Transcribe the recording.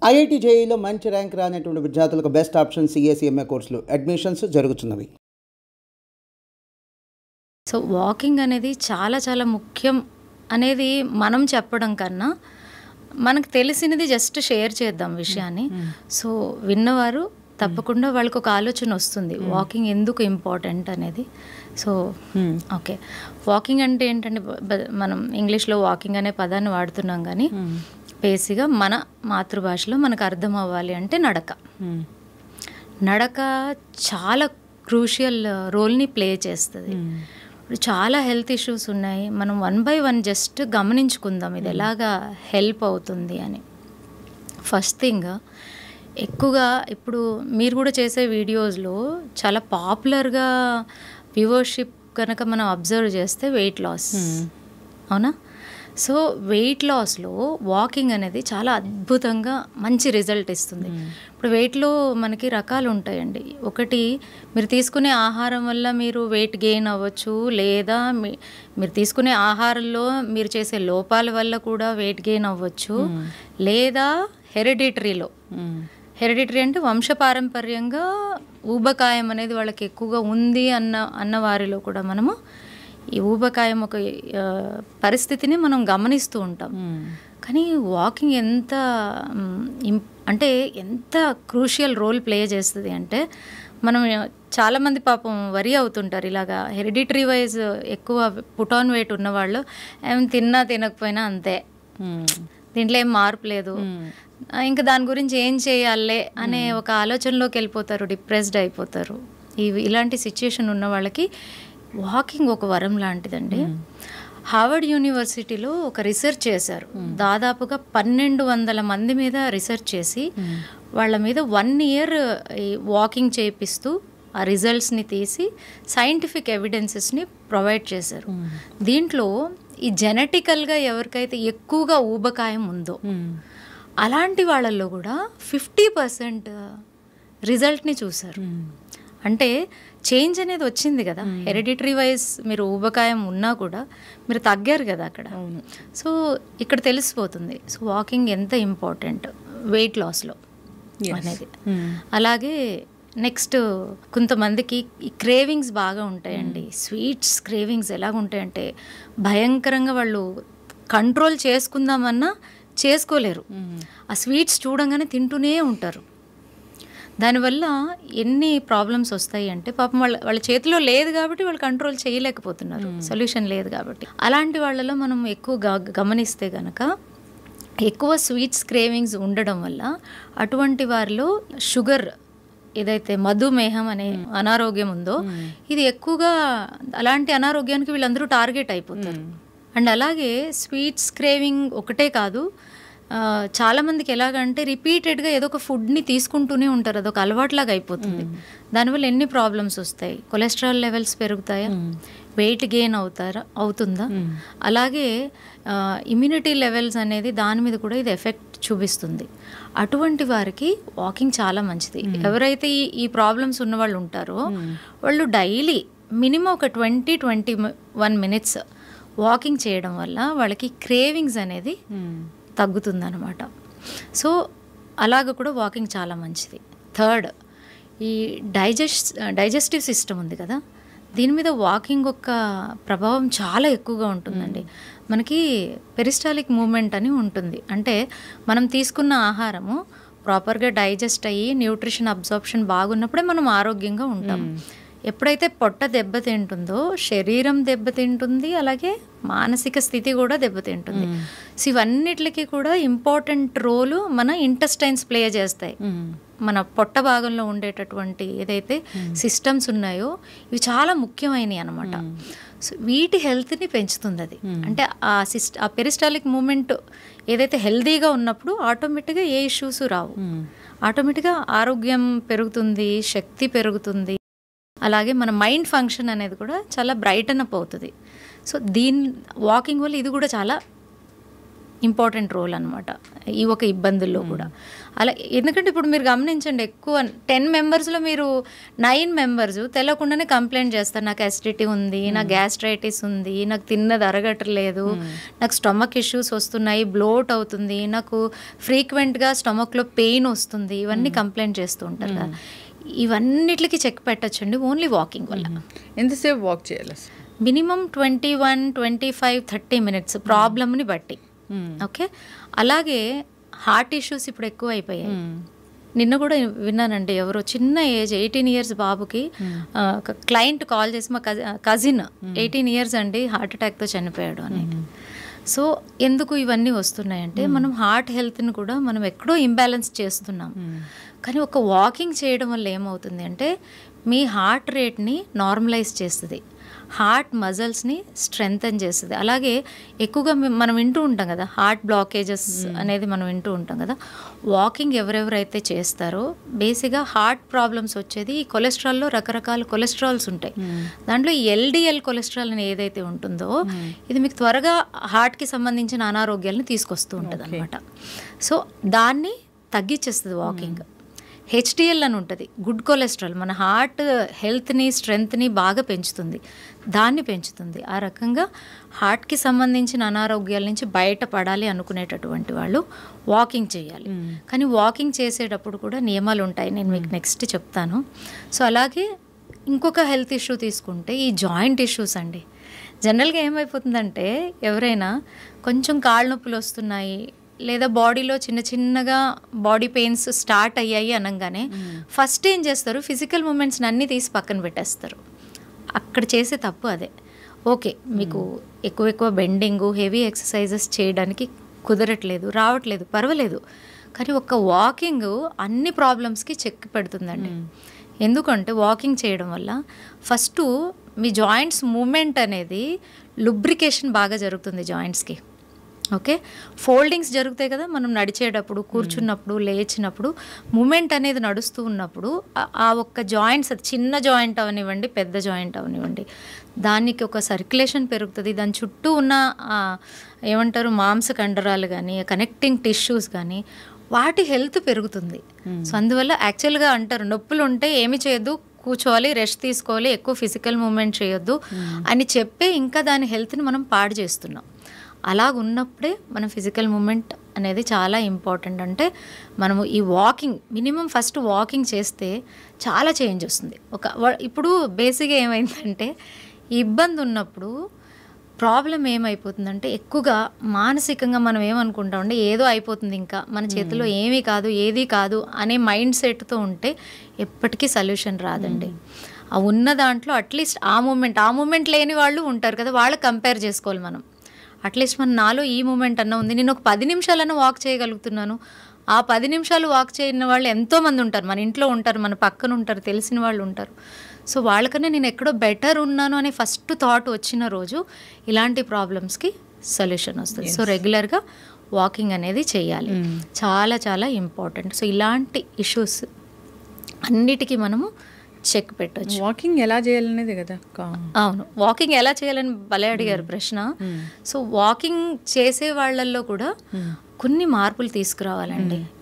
IIT జేఈలో మంచి rank రానటువంటి విద్యార్థులకు బెస్ట్ ఆప్షన్ సిఎస్ఈఎంఏ కోర్సులు అడ్మిషన్స్ జరుగుతున్నవి. సో వాకింగ్ అనేది చాలా చాలా ముఖ్యం అనేది మనం చెప్పడం కన్నా మనకు తెలిసినది జస్ట్ షేర్ చేద్దాం విషయాన్ని. సో విన్నవారు తప్పకుండా వాళ్ళకి ఒక ఆలోచన వస్తుంది వాకింగ్ ఎందుకు ఇంపార్టెంట్ అనేది. సో ఓకే, వాకింగ్ అంటే ఏంటంటే మనం ఇంగ్లీష్లో వాకింగ్ అనే పదాన్ని వాడుతున్నాం, కానీ బేసిక్గా మన మాతృభాషలో మనకు అర్థం అవ్వాలి అంటే నడక. నడక చాలా క్రూషియల్ రోల్ని ప్లే చేస్తుంది. ఇప్పుడు చాలా హెల్త్ ఇష్యూస్ ఉన్నాయి, మనం 1 by 1 జస్ట్ గమనించుకుందాం ఇది ఎలాగా హెల్ప్ అవుతుంది అని. ఫస్ట్ థింగ్, ఎక్కువగా ఇప్పుడు మీరు కూడా చేసే వీడియోస్లో చాలా పాపులర్గా వ్యూవర్షిప్ కనుక మనం అబ్జర్వ్ చేస్తే వెయిట్ లాస్, అవునా? సో వెయిట్ లాస్లో వాకింగ్ అనేది చాలా అద్భుతంగా మంచి రిజల్ట్ ఇస్తుంది. ఇప్పుడు వెయిట్లో మనకి రకాలు ఉంటాయండి. ఒకటి, మీరు తీసుకునే ఆహారం వల్ల మీరు వెయిట్ గెయిన్ అవ్వచ్చు, లేదా మీరు తీసుకునే ఆహారంలో మీరు చేసే లోపాల వల్ల కూడా వెయిట్ గెయిన్ అవ్వచ్చు, లేదా హెరిడిటరీలో, హెరిడిటరీ అంటే వంశపారంపర్యంగా ఊబకాయం అనేది వాళ్ళకి ఎక్కువగా ఉంది అన్న వారిలో కూడా మనము ఈ ఊబకాయం ఒక పరిస్థితిని మనం గమనిస్తూ ఉంటాం. కానీ వాకింగ్ ఎంత క్రూషియల్ రోల్ ప్లే చేస్తుంది అంటే, మనం చాలామంది పాపం వరి అవుతుంటారు ఇలాగా హెరిడిటరీ వైజ్ ఎక్కువ పుట్ ఆన్ వెయిట్ ఉన్నవాళ్ళు, ఏం తిన్నా తినకపోయినా అంతే, దీంట్లో ఏం మార్పు లేదు, ఇంకా దాని గురించి ఏం చేయాలే అనే ఒక ఆలోచనలోకి వెళ్ళిపోతారు, డిప్రెస్డ్ అయిపోతారు. ఇలాంటి సిచ్యుయేషన్ ఉన్న వాళ్ళకి వాకింగ్ ఒక వరం లాంటిదండి. హార్వర్డ్ యూనివర్సిటీలో ఒక రీసెర్చ్ చేశారు. దాదాపుగా 1200 మంది మీద రీసెర్చ్ చేసి వాళ్ళ మీద 1 year ఈ వాకింగ్ చేపిస్తూ ఆ రిజల్ట్స్ని తీసి సైంటిఫిక్ ఎవిడెన్సెస్ని ప్రొవైడ్ చేశారు. దీంట్లో ఈ జెనెటికల్గా ఎవరికైతే ఎక్కువగా ఊబకాయం ఉందో అలాంటి వాళ్ళల్లో కూడా 50% రిజల్ట్ని చూశారు. అంటే చేంజ్ అనేది వచ్చింది కదా. హెరిడిటరీ వైజ్ మీరు ఊబకాయం ఉన్నా కూడా మీరు తగ్గారు కదా అక్కడ. సో ఇక్కడ తెలిసిపోతుంది సో వాకింగ్ ఎంత ఇంపార్టెంట్ వెయిట్ లాస్లో అనేది. అలాగే నెక్స్ట్, కొంతమందికి ఈ క్రేవింగ్స్ బాగా ఉంటాయండి. స్వీట్స్ క్రేవింగ్స్ ఎలాగుంటాయంటే భయంకరంగా, వాళ్ళు కంట్రోల్ చేసుకుందామన్నా చేసుకోలేరు. ఆ స్వీట్స్ చూడంగానే తింటూనే ఉంటారు. దానివల్ల ఎన్ని ప్రాబ్లమ్స్ వస్తాయి అంటే, పాపం వాళ్ళ చేతిలో లేదు కాబట్టి వాళ్ళు కంట్రోల్ చేయలేకపోతున్నారు, సొల్యూషన్ లేదు కాబట్టి. అలాంటి వాళ్ళలో మనం ఎక్కువ గమనిస్తే కనుక ఎక్కువ స్వీట్స్ క్రేవింగ్స్ ఉండడం వల్ల అటువంటి వారిలో షుగర్, ఏదైతే మధుమేహం అనే అనారోగ్యం ఉందో ఇది ఎక్కువగా, అలాంటి అనారోగ్యానికి వీళ్ళందరూ టార్గెట్ అయిపోతారు. అండ్ అలాగే స్వీట్స్ క్రేవింగ్ ఒకటే కాదు, చాలామందికి ఎలాగంటే రిపీటెడ్గా ఏదో ఒక ఫుడ్ని తీసుకుంటూనే ఉంటారు, అదొక అలవాట్లాగా అయిపోతుంది. దానివల్ల ఎన్ని ప్రాబ్లమ్స్ వస్తాయి. కొలెస్ట్రాల్ లెవెల్స్ పెరుగుతాయా, వెయిట్ గెయిన్ అవుతుందా, అలాగే ఇమ్యూనిటీ లెవెల్స్ అనేది దాని మీద కూడా ఇది ఎఫెక్ట్ చూపిస్తుంది. అటువంటి వారికి వాకింగ్ చాలా మంచిది. ఎవరైతే ఈ ప్రాబ్లమ్స్ ఉన్న వాళ్ళు ఉంటారో వాళ్ళు డైలీ మినిమం ఒక 20-21 minutes వాకింగ్ చేయడం వల్ల వాళ్ళకి క్రేవింగ్స్ అనేది తగ్గుతుందన్నమాట. సో అలాగ కూడా వాకింగ్ చాలా మంచిది. థర్డ్, ఈ డైజెస్టివ్ సిస్టమ్ ఉంది కదా, దీని మీద వాకింగ్ యొక్క ప్రభావం చాలా ఎక్కువగా ఉంటుందండి. మనకి పెరిస్టాలిక్ మూమెంట్ అని ఉంటుంది. అంటే మనం తీసుకున్న ఆహారము ప్రాపర్గా డైజెస్ట్ అయ్యి న్యూట్రిషన్ అబ్జార్ప్షన్ బాగున్నప్పుడే మనం ఆరోగ్యంగా ఉంటాం. ఎప్పుడైతే పొట్ట దెబ్బతింటుందో శరీరం దెబ్బతింటుంది, అలాగే మానసిక స్థితి కూడా దెబ్బతింటుంది. సో ఇవన్నిటికి కూడా ఇంపార్టెంట్ రోలు మన ఇంటెస్టైన్స్ ప్లే చేస్తాయి. మన పొట్ట భాగంలో ఉండేటటువంటి ఏదైతే సిస్టమ్స్ ఉన్నాయో ఇవి చాలా ముఖ్యమైనవి అనమాట. సో వీటి హెల్త్ని పెంచుతుంది అది. అంటే ఆ పెరిస్టాలిక్ మూమెంట్ ఏదైతే హెల్తీగా ఉన్నప్పుడు ఆటోమేటిక్గా ఏ ఇష్యూస్ రావు, ఆటోమేటిక్గా ఆరోగ్యం పెరుగుతుంది, శక్తి పెరుగుతుంది, అలాగే మన మైండ్ ఫంక్షన్ అనేది కూడా చాలా బ్రైటన్ అప్ అవుతుంది. సో వాకింగ్ వల్ల ఇది కూడా చాలా ఇంపార్టెంట్ రోల్ అనమాట ఈ ఒక ఇబ్బందుల్లో కూడా. అలా ఎందుకంటే ఇప్పుడు మీరు గమనించండి, ఎక్కువ 10 మెంబర్స్లో మీరు 9 మెంబర్స్ తెలియకుండానే కంప్లైంట్ చేస్తారు, నాకు అసిడిటీ ఉంది, నాకు గ్యాస్ట్రైటిస్ ఉంది, నాకు తిన్నది అరగట్లేదు, నాకు స్టమక్ ఇష్యూస్ వస్తున్నాయి, బ్లోట్ అవుతుంది, నాకు ఫ్రీక్వెంట్గా స్టమక్లో పెయిన్ వస్తుంది, ఇవన్నీ కంప్లైంట్ చేస్తూ ఉంటారు కదా. ఇవన్నిటికి చెక్ పెట్టచ్చండి ఓన్లీ వాకింగ్ వల్ల. ఎంతసేపు వాక్ చేయాలి? మినిమం 21, 25, 30 మినిట్స్ ప్రాబ్లమ్ని బట్టి. ఓకే. అలాగే హార్ట్ ఇష్యూస్ ఇప్పుడు ఎక్కువ అయిపోయాయి. నిన్న కూడా విన్నానండి, ఎవరో చిన్న ఏజ్ 18 ఇయర్స్ బాబుకి ఒక క్లయింట్ కాల్ చేసి, మా కజిన్ 18 ఇయర్స్ అండి హార్ట్ అటాక్తో చనిపోయాడు అని. సో ఎందుకు ఇవన్నీ వస్తున్నాయంటే మనం హార్ట్ హెల్త్ని కూడా మనం ఎక్కడో ఇంబ్యాలెన్స్ చేస్తున్నాం. కానీ ఒక వాకింగ్ చేయడం వల్ల ఏమవుతుంది అంటే మీ హార్ట్ రేట్ని నార్మలైజ్ చేస్తుంది, హార్ట్ మజిల్స్ని స్ట్రెంగ్తన్ చేస్తుంది. అలాగే ఎక్కువగా మనం వింటూ ఉంటాం కదా హార్ట్ బ్లాకేజెస్ అనేది మనం వింటూ ఉంటాం కదా. వాకింగ్ ఎవరెవరైతే చేస్తారో బేసిక్గా హార్ట్ ప్రాబ్లమ్స్ వచ్చేది ఈ కొలెస్ట్రాల్లో రకరకాల కొలెస్ట్రాల్స్ ఉంటాయి. దాంట్లో ఈ LDL కొలెస్ట్రాల్ అని ఏదైతే ఉంటుందో ఇది మీకు త్వరగా హార్ట్కి సంబంధించిన అనారోగ్యాలను తీసుకొస్తూ ఉంటుంది అనమాట. సో దాన్ని తగ్గించేస్తుంది వాకింగ్. HDL అని ఉంటుంది, గుడ్ కొలెస్ట్రాల్, మన హార్ట్ హెల్త్ని స్ట్రెంగ్త్ని బాగా పెంచుతుంది, దాన్ని పెంచుతుంది. ఆ రకంగా హార్ట్కి సంబంధించిన అనారోగ్యాల నుంచి బయటపడాలి అనుకునేటటువంటి వాళ్ళు వాకింగ్ చేయాలి. కానీ వాకింగ్ చేసేటప్పుడు కూడా నియమాలు ఉంటాయి, నేను మీకు నెక్స్ట్ చెప్తాను. సో అలాగే ఇంకొక హెల్త్ ఇష్యూ తీసుకుంటే ఈ జాయింట్ ఇష్యూస్ అండి. జనరల్గా ఏమైపోతుందంటే ఎవరైనా కొంచెం కాళ్ళ నొప్పులు వస్తున్నాయి లేదా బాడీలో చిన్న చిన్నగా బాడీ పెయిన్స్ స్టార్ట్ అయ్యాయి అనగానే ఫస్ట్ ఏం చేస్తారు, ఫిజికల్ మూమెంట్స్ని అన్నీ తీసి పక్కన పెట్టేస్తారు. అక్కడ చేసే తప్పు అదే. ఓకే, మీకు ఎక్కువ బెండింగు హెవీ ఎక్సర్సైజెస్ చేయడానికి కుదరట్లేదు, రావట్లేదు, పర్వాలేదు. కానీ ఒక్క వాకింగ్ అన్ని ప్రాబ్లమ్స్కి చెక్ పెడుతుందండి. ఎందుకంటే వాకింగ్ చేయడం వల్ల ఫస్ట్ మీ జాయింట్స్ మూమెంట్ అనేది లుబ్రికేషన్ బాగా జరుగుతుంది జాయింట్స్కి. ఓకే, ఫోల్డింగ్స్ జరుగుతాయి కదా మనం నడిచేటప్పుడు, కూర్చున్నప్పుడు, లేచినప్పుడు మూమెంట్ అనేది నడుస్తూ ఉన్నప్పుడు ఆ ఒక్క జాయింట్స్, అది చిన్న జాయింట్ అవనివ్వండి, పెద్ద జాయింట్ అవనివ్వండి, దానికి ఒక సర్క్యులేషన్ పెరుగుతుంది. దాని చుట్టూ ఉన్న ఏమంటారు మాంస కండరాలు కానీ కనెక్టింగ్ టిష్యూస్ కానీ వాటి హెల్త్ పెరుగుతుంది. సో అందువల్ల యాక్చువల్గా అంటారు నొప్పులు ఉంటే ఏమి చేయొద్దు, కూర్చోవాలి, రెస్ట్ తీసుకోవాలి, ఎక్కువ ఫిజికల్ మూమెంట్ చేయొద్దు అని చెప్పే ఇంకా దాని హెల్త్ని మనం పాడు చేస్తున్నాం. అలాగున్నప్పుడే మనం ఫిజికల్ మూమెంట్ అనేది చాలా ఇంపార్టెంట్. అంటే మనము ఈ వాకింగ్ మినిమం ఫస్ట్ వాకింగ్ చేస్తే చాలా చేంజ్ వస్తుంది. ఇప్పుడు బేసిక్గా ఏమైందంటే ఇబ్బంది ఉన్నప్పుడు ప్రాబ్లం ఏమైపోతుందంటే ఎక్కువగా మానసికంగా మనం ఏమనుకుంటామంటే ఏదో అయిపోతుంది, ఇంకా మన చేతిలో ఏమీ కాదు, ఏది కాదు అనే మైండ్ సెట్తో ఉంటే ఎప్పటికీ సొల్యూషన్ రాదండి. ఆ ఉన్న దాంట్లో అట్లీస్ట్ ఆ మూమెంట్ లేని వాళ్ళు ఉంటారు కదా, వాళ్ళు కంపేర్ చేసుకోవాలి మనం. అట్లీస్ట్ నాలో ఈ మూమెంట్ అన్న ఉంది, నేను ఒక 10 నిమిషాలన్నా వాక్ చేయగలుగుతున్నాను. ఆ 10 నిమిషాలు వాక్ చేయని వాళ్ళు ఎంతోమంది ఉంటారు, మన ఇంట్లో ఉంటారు, మన పక్కన ఉంటారు, తెలిసిన వాళ్ళు ఉంటారు. సో వాళ్ళకన్నా నేను ఎక్కడో బెటర్ ఉన్నాను అనే ఫస్ట్ థాట్ వచ్చిన రోజు ఇలాంటి ప్రాబ్లమ్స్కి సొల్యూషన్ వస్తుంది. సో రెగ్యులర్గా వాకింగ్ అనేది చేయాలి, చాలా చాలా ఇంపార్టెంట్. సో ఇలాంటి ఇష్యూస్ అన్నిటికీ మనము చెక్ పెట్టచ్చు. వాకింగ్ ఎలా చేయాలనేది కదా. అవును, వాకింగ్ ఎలా చేయాలని భలే అడిగారు ప్రశ్న. సో వాకింగ్ చేసే వాళ్ళల్లో కూడా కొన్ని మార్పులు తీసుకురావాలండి.